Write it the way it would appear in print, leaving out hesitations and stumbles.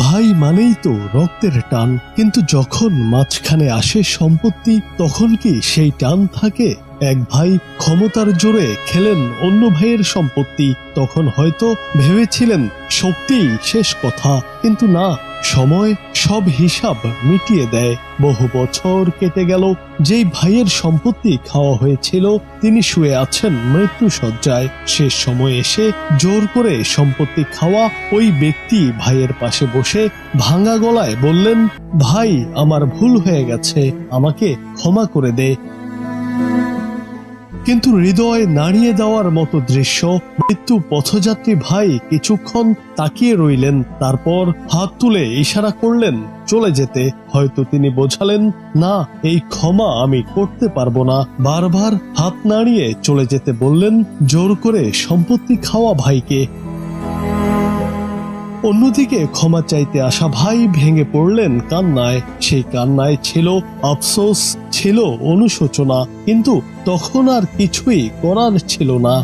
ভাই মানেই তো রক্তের টান, কিন্তু যখন মাঝখানে আসে সম্পত্তি তখন কি সেই টান থাকে? এক ভাই ক্ষমতার জোরে খেলেন অন্য ভাইয়ের সম্পত্তি। তখন হয়তো ভেবেছিলেন শক্তিই শেষ কথা, কিন্তু না, সময় সব হিসাব মিটিয়ে দেয়। বহু বছর কেটে গেল, যেই ভাইয়ের সম্পত্তি খাওয়া হয়েছিল তিনি শুয়ে আছেন মৃত্যুশয্যায়। শেষ সময় এসে জোর করে সম্পত্তি খাওয়া ওই ব্যক্তি ভাইয়ের পাশে বসে ভাঙা গলায় বললেন, ভাই আমার ভুল হয়ে গেছে, আমাকে ক্ষমা করে দে। কিন্তু হৃদয় নাড়িয়ে দেওয়ার মতো দৃশ্য। মৃত্যু পথযাত্রী ভাই কিছুক্ষণ তাকিয়ে রইলেন, তারপর হাত তুলে ইশারা করলেন চলে যেতে। হয়তো তিনি বোঝালেন, না, এই ক্ষমা আমি করতে পারবো না। বারবার হাত নাড়িয়ে চলে যেতে বললেন জোর করে সম্পত্তি খাওয়া ভাইকে। অন্যদিকে ক্ষমা চাইতে আসা ভাই ভেঙে পড়লেন কান্নায়। সেই কান্নায় ছিল আফসোস, ছিল অনুশোচনা, কিন্তু তখন আর কিছুই করার ছিল না।